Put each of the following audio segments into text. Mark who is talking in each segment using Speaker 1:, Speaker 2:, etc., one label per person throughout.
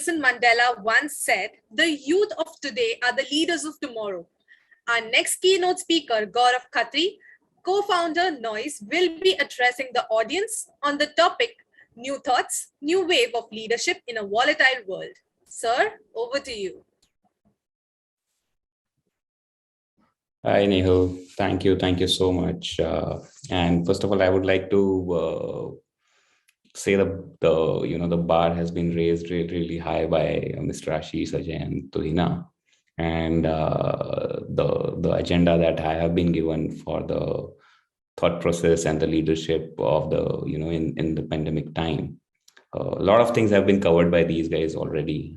Speaker 1: Nelson Mandela once said, "The youth of today are the leaders of tomorrow." Our next keynote speaker, Gaurav Khatri, co-founder Noise, will be addressing the audience on the topic, New Thoughts, New Wave of Leadership in a Volatile World. Sir, over to you.
Speaker 2: Hi, Nehal. Thank you. Thank you so much. And first of all, I would like to say the bar has been raised really high by Mr. Ashish, Ajay, and Tuhina, and the agenda that I have been given for the thought process and the leadership of the in the pandemic time. A lot of things have been covered by these guys already,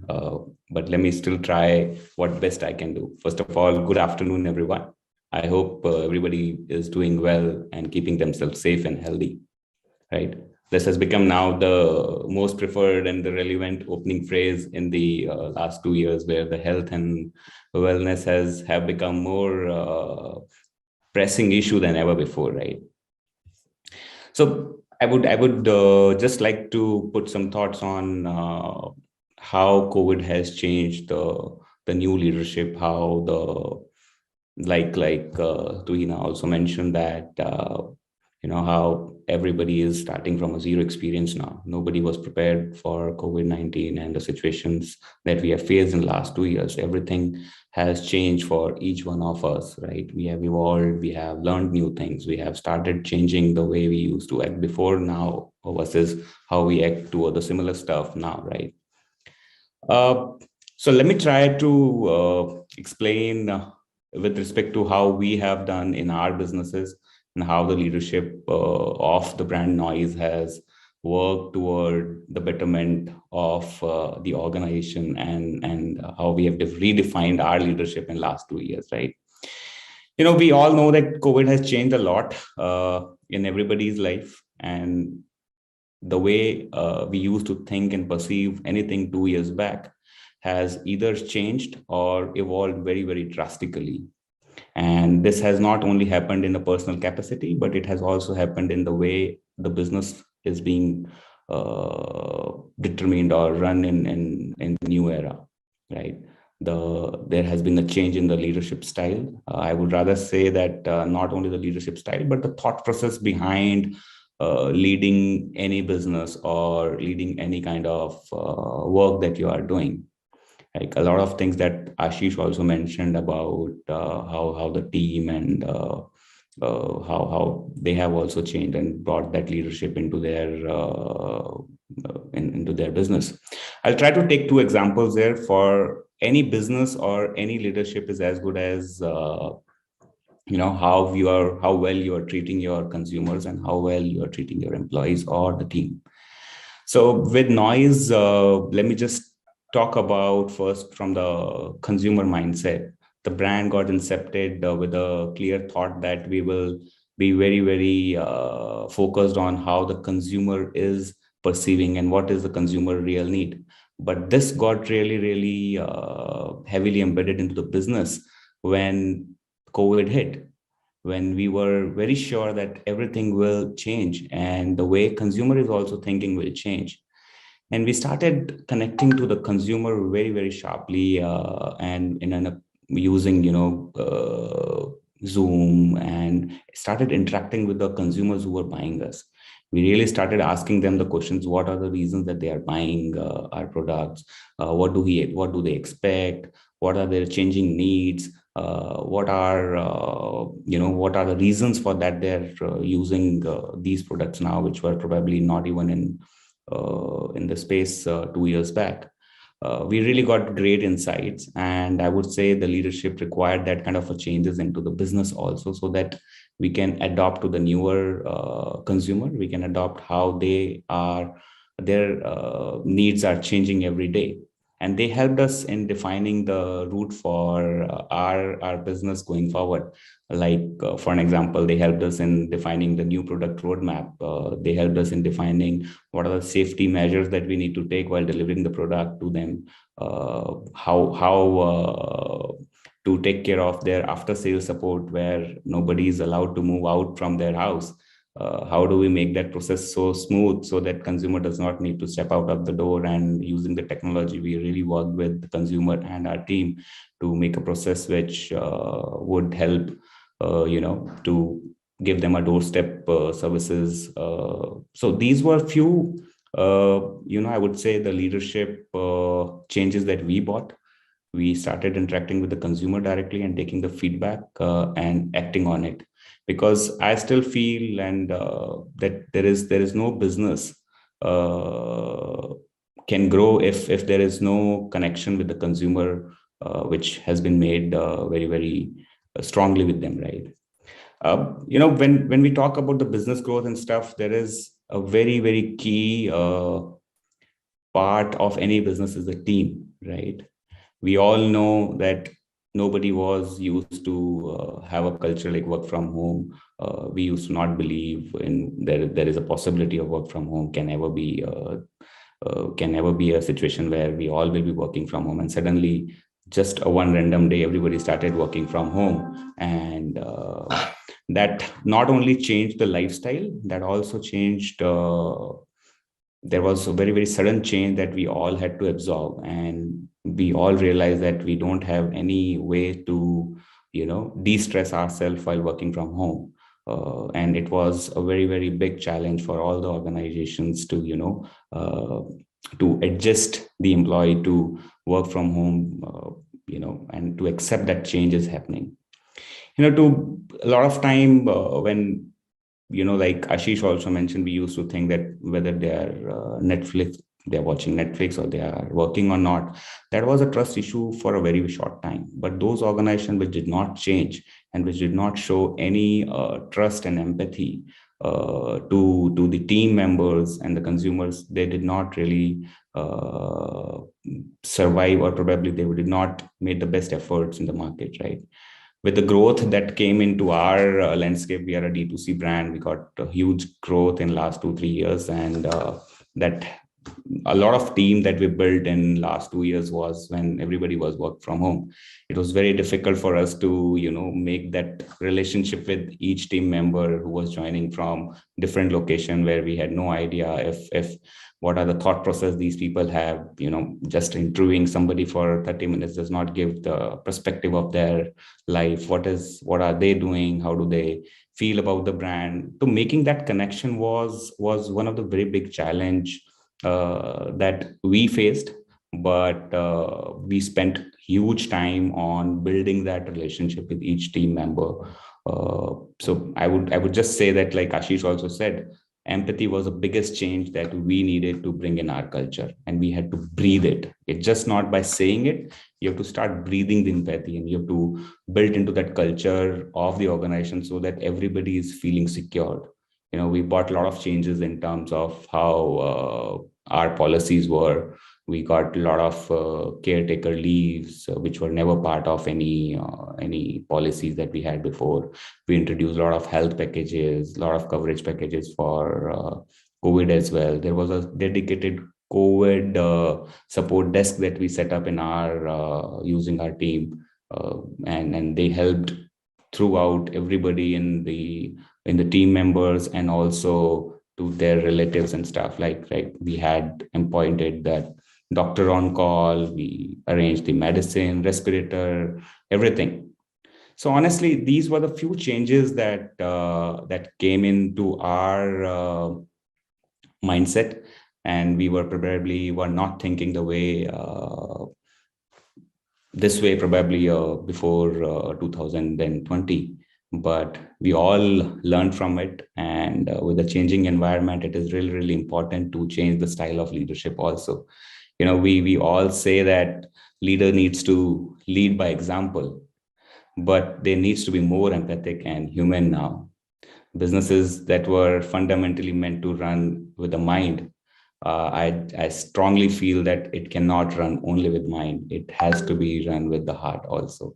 Speaker 2: but let me still try what best I can do. First of all, good afternoon, everyone. I hope everybody is doing well and keeping themselves safe and healthy, right? This has become now the most preferred and the relevant opening phrase in the last 2 years, where the health and wellness have become more pressing issue than ever before, right? So I would just like to put some thoughts on how COVID has changed the new leadership, how Tuhina also mentioned that how everybody is starting from a zero experience now. Nobody was prepared for COVID-19 and the situations that we have faced in the last 2 years. Everything has changed for each one of us, right? We have evolved, we have learned new things, we have started changing the way we used to act before now versus how we act toward the similar stuff now, right? So let me try to explain with respect to how we have done in our businesses and how the leadership of the brand Noise has worked toward the betterment of the organization and how we have redefined our leadership in last 2 years, right? We all know that COVID has changed a lot in everybody's life, and the way we used to think and perceive anything 2 years back has either changed or evolved very drastically. And this has not only happened in the personal capacity, but it has also happened in the way the business is being determined or run in the new era, right? There has been a change in the leadership style. I would rather say that not only the leadership style, but the thought process behind leading any business or leading any kind of work that you are doing. Like a lot of things that Ashish also mentioned about how the team and how they have also changed and brought that leadership into their business. I'll try to take two examples there. For any business or any leadership is as good as how well you are treating your consumers and how well you are treating your employees or the team. So with Noise, let me just talk about first from the consumer mindset. The brand got incepted with a clear thought that we will be very focused on how the consumer is perceiving and what is the consumer real need. But this got really heavily embedded into the business when COVID hit, when we were very sure that everything will change and the way consumer is also thinking will change. And we started connecting to the consumer very sharply and using Zoom, and started interacting with the consumers who were buying us. We really started asking them the questions: what are the reasons that they are buying our products? What do they expect? What are their changing needs? What are the reasons for that they're using these products now, which were probably not even in the space 2 years back. We really got great insights, and I would say the leadership required that kind of a changes into the business also, so that we can adopt to the newer consumer. We can adopt how their needs are changing every day. And they helped us in defining the route for our business going forward. Like, for an example, they helped us in defining the new product roadmap. They helped us in defining what are the safety measures that we need to take while delivering the product to them, how to take care of their after sales support, where nobody is allowed to move out from their house. How do we make that process so smooth so that consumer does not need to step out of the door? And using the technology, we really worked with the consumer and our team to make a process which would help, to give them a doorstep services. So these were few, I would say the leadership changes that we brought. We started interacting with the consumer directly and taking the feedback and acting on it, because I still feel and that there is no business can grow if there is no connection with the consumer, which has been made very very strongly with them, right? When we talk about the business growth and stuff, there is a very very key part of any business is the team, right? We all know that nobody was used to have a culture like work from home. We used to not believe in there is a possibility of work from home can never be a situation where we all will be working from home. And suddenly, just a one random day, everybody started working from home, and that not only changed the lifestyle, that also changed. There was a very very sudden change that we all had to absorb, and we all realized that we don't have any way to de-stress ourselves while working from home. And it was a very very big challenge for all the organizations to to adjust the employee to work from home, and to accept that change is happening. To a lot of time, when like Ashish also mentioned, we used to think that whether they are they're watching Netflix or they are working or not, that was a trust issue for a very short time. But those organizations which did not change and which did not show any trust and empathy to the team members and the consumers, they did not really survive, or probably they did not make the best efforts in the market, right? With the growth that came into our landscape, we are a D2C brand. We got a huge growth in last 2-3 years, and that a lot of team that we built in last 2 years was when everybody was work from home. It was very difficult for us to make that relationship with each team member who was joining from different location, where we had no idea if what are the thought process these people have. Just interviewing somebody for 30 minutes does not give the perspective of their life. What are they doing? How do they feel about the brand? So making that connection was one of the very big challenge that we faced. But we spent huge time on building that relationship with each team member. So I would just say that, like Ashish also said, empathy was the biggest change that we needed to bring in our culture, and we had to breathe it. It's just not by saying it. You have to start breathing the empathy, and you have to build into that culture of the organization so that everybody is feeling secured. We brought a lot of changes in terms of how our policies were. We got a lot of caretaker leaves, which were never part of any policies that we had before. We introduced a lot of health packages, a lot of coverage packages for COVID as well. There was a dedicated COVID support desk that we set up in our using our team, and they helped throughout everybody in the team members, and also to their relatives and stuff. Like we had appointed that doctor on call, we arranged the medicine, respirator, everything. So honestly, these were the few changes that came into our mindset, and we were not thinking the way this way probably before 2020. But we all learned from it, and with the changing environment, it is really really important to change the style of leadership also. We all say that leader needs to lead by example, but there needs to be more empathic and human now. Businesses that were fundamentally meant to run with the mind, I strongly feel that it cannot run only with mind. It has to be run with the heart also.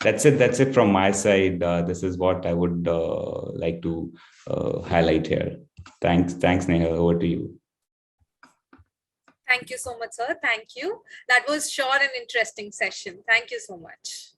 Speaker 2: That's it from my side. This is what I would like to highlight here. Thanks, Nehal. Over to you.
Speaker 1: Thank you so much, sir. Thank you. That was sure an interesting session. Thank you so much.